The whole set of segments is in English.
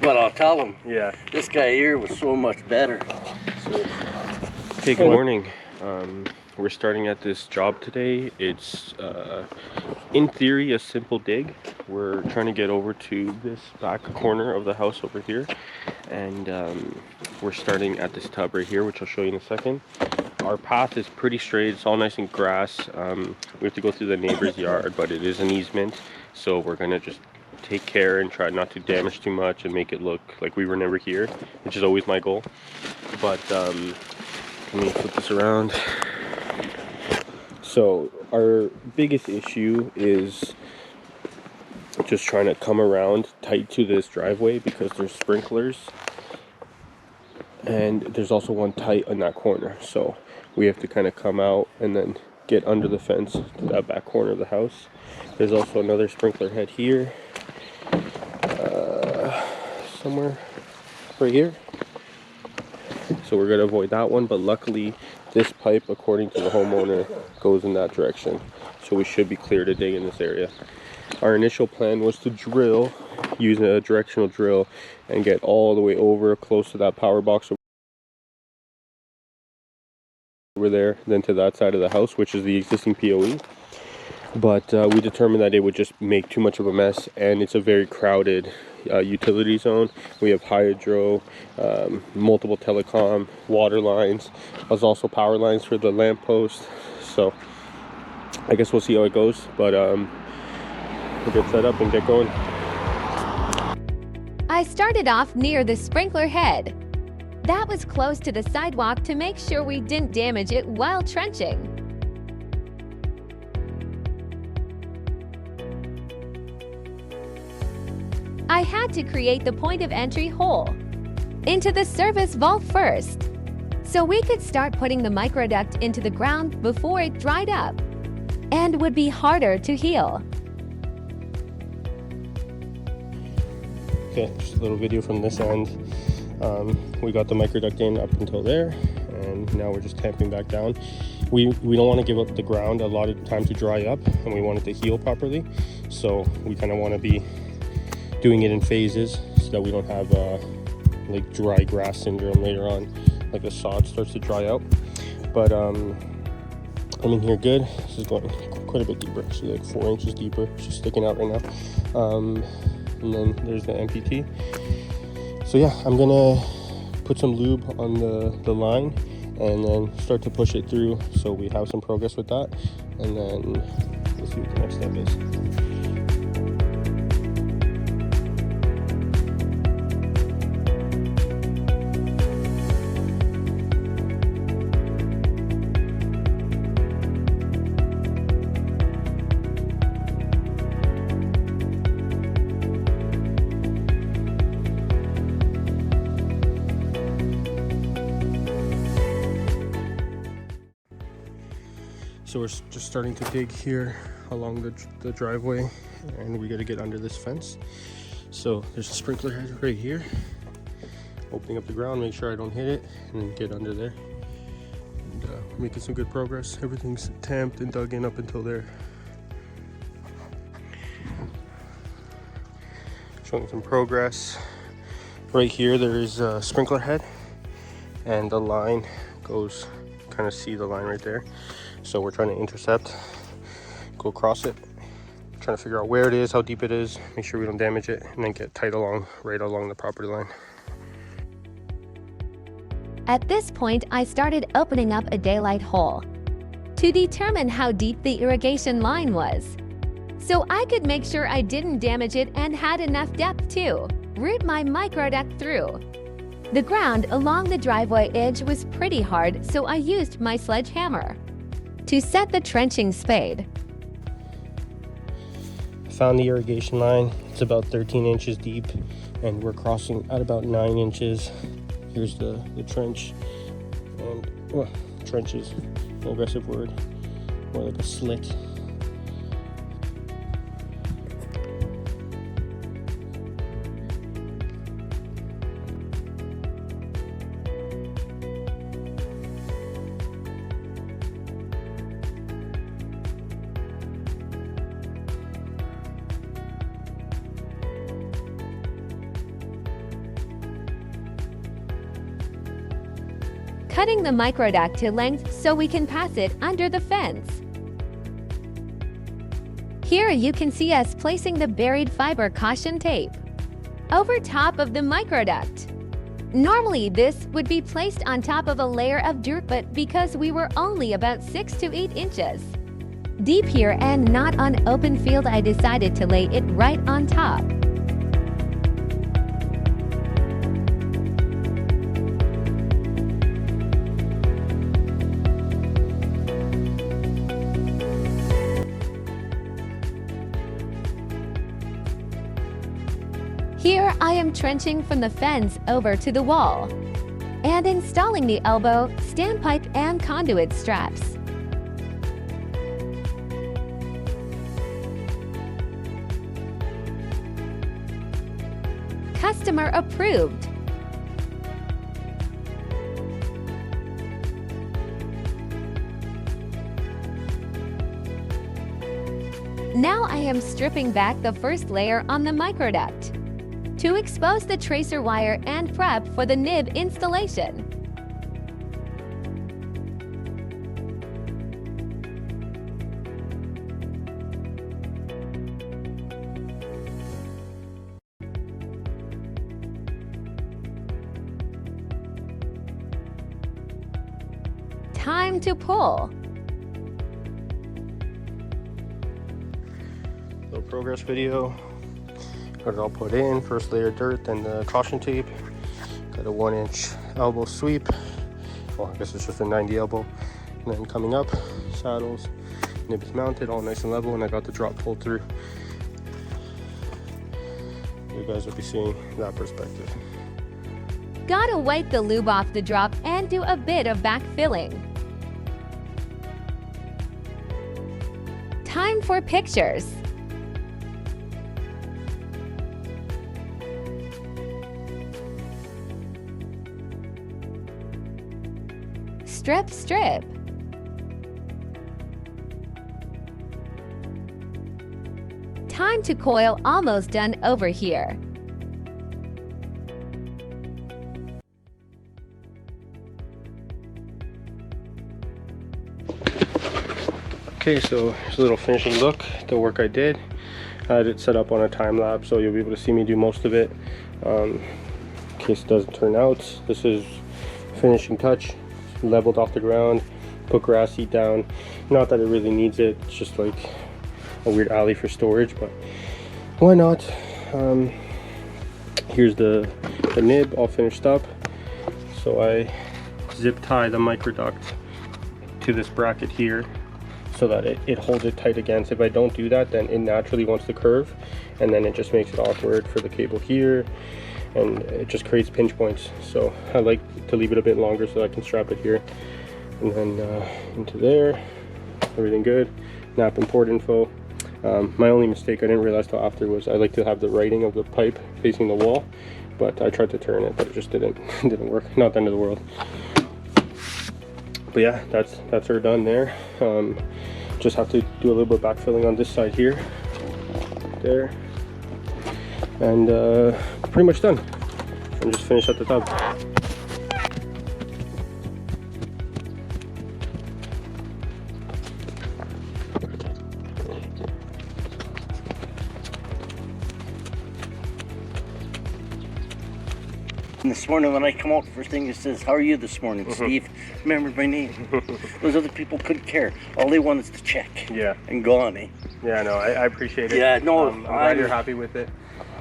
but I'll tell him. Yeah. This guy here was so much better. So. Hey, good morning. We're starting at this job today. It's in theory a simple dig. We're trying to get over to this back corner of the house over here, and we're starting at this tub right here, which I'll show you in a second. Our path is pretty straight. It's all nice and grass. We have to go through the neighbor's yard, but it is an easement, so we're gonna just take care and try not to damage too much and make it look like we were never here, which is always my goal. But let me flip this around. So our biggest issue is just trying to come around tight to this driveway because there's sprinklers, and there's also one tight on that corner, so we have to kind of come out and then get under the fence to that back corner of the house. There's also another sprinkler head here, somewhere right here, so we're going to avoid that one. But luckily this pipe, according to the homeowner, goes in that direction, so we should be clear to dig in this area. Our initial plan was to drill using a directional drill and get all the way over close to that power box over there, then to that side of the house, which is the existing POE. But we determined that it would just make too much of a mess, and it's a very crowded utility zone. We have hydro, multiple telecom, water lines. There's also power lines for the lamppost. So I guess we'll see how it goes, but we'll get set up and get going. I started off near the sprinkler head. That was close to the sidewalk to make sure we didn't damage it while trenching. I had to create the point of entry hole into the service vault first, so we could start putting the microduct into the ground before it dried up and would be harder to heal. Okay, just a little video from this end. We got the microduct in up until there, and now we're just tamping back down. We don't want to give up the ground a lot of time to dry up, and we want it to heal properly, so we kind of want to be doing it in phases so that we don't have like dry grass syndrome later on, like the sod starts to dry out. But I'm in here good. This is going quite a bit deeper, actually, like 4 inches deeper. It's just sticking out right now. And then there's the MPT. So yeah, I'm gonna put some lube on the line and then start to push it through, so we have some progress with that, and then we'll see what the next step is. So we're just starting to dig here along the driveway, and we got to get under this fence. So there's a sprinkler head right here, opening up the ground, make sure I don't hit it, and then get under there. And we're making some good progress. Everything's tamped and dug in up until there. Showing some progress. Right here there is a sprinkler head, and the line goes, kind of see the line right there. So we're trying to intercept, go across it, trying to figure out where it is, how deep it is, make sure we don't damage it, and then get tight right along the property line. At this point, I started opening up a daylight hole to determine how deep the irrigation line was, so I could make sure I didn't damage it and had enough depth to route my microduct through. The ground along the driveway edge was pretty hard, so I used my sledgehammer to set the trenching spade. Found the irrigation line. It's about 13 inches deep, and we're crossing at about 9 inches. Here's the trench, and well, trench is an aggressive word, more like a slit. cutting the microduct to length so we can pass it under the fence. Here you can see us placing the buried fiber caution tape over top of the microduct. Normally this would be placed on top of a layer of dirt, but because we were only about 6 to 8 inches deep here and not on open field, I decided to lay it right on top. Here I am trenching from the fence over to the wall and installing the elbow, standpipe, and conduit straps. Customer approved. Now I am stripping back the first layer on the microduct to expose the tracer wire and prep for the nib installation. Time to pull. Little progress video. Got it all put in. First layer of dirt, then the caution tape. Got a 1-inch elbow sweep. Well, I guess it's just a 90 elbow. And then coming up, saddles, nib is mounted, all nice and level, and I got the drop pulled through. You guys will be seeing that perspective. Gotta wipe the lube off the drop and do a bit of backfilling. Time for pictures. Strip, strip. Time to coil, almost done over here. Okay, so here's a little finishing look at the work I did. I had it set up on a time lapse, so you'll be able to see me do most of it. In case it doesn't turn out, this is finishing touch. Leveled off the ground, put grass seed down. Not that it really needs it, it's just like a weird alley for storage, but why not? Here's the nib all finished up. So I zip tie the microduct to this bracket here so that it holds it tight against. If I don't do that, then it naturally wants to curve, and then it just makes it awkward for the cable here, and it just creates pinch points. So I like to leave it a bit longer so I can strap it here and then into there. Everything good. Nap and port info. My only mistake I didn't realize till after was I like to have the writing of the pipe facing the wall, but I tried to turn it, but it just didn't work. Not the end of the world. But yeah, that's her done there. Just have to do a little bit of backfilling on this side here, there, and pretty much done. And just finish up the tub. And this morning when I come out, the first thing it says, "How are you this morning, Steve?" Remember my name. Those other people couldn't care. All they want is to check. Yeah. And gone, eh? Yeah, no, I appreciate it. Yeah, no, I'm glad you're happy with it.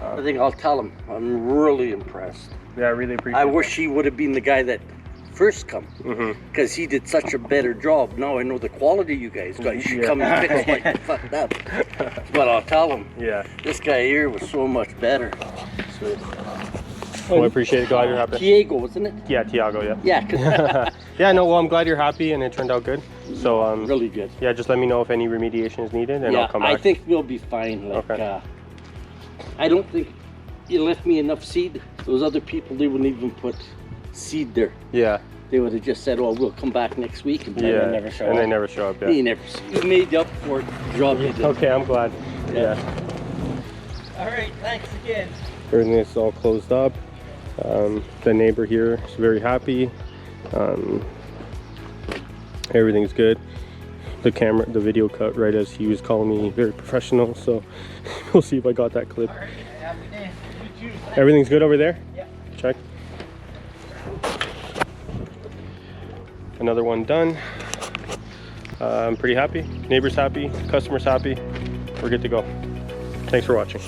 I think I'll tell him. I'm really impressed. Yeah, I really appreciate it. I wish he would have been the guy that first come, because he did such a better job. Now I know the quality you guys got. You should come and fix like you fucked up. But I'll tell him. Yeah. This guy here was so much better. Sweet. Well, I appreciate it. Glad you're happy. Diego, wasn't it? Yeah, Tiago, yeah. Yeah. Yeah, no, well, I'm glad you're happy and it turned out good. So, really good. yeah, just let me know if any remediation is needed and Yeah, I'll come back. I think we'll be fine. Like, Okay. I don't think you left me enough seed. Those other people, they wouldn't even put seed there. Yeah. They would have just said, "Oh, we'll come back next week," and then they never show up. And they never show up, yeah. They never. You made up for it. Job you did. Okay, I'm glad. Yeah. All right. Thanks again. Everything is all closed up. The neighbor here is very happy. Everything's good. The video cut right as he was calling me very professional, so we'll see if I got that clip. Everything's good over there? Yeah. Check. Another one done. I'm pretty happy. Neighbors happy, customers happy. We're good to go. Thanks for watching.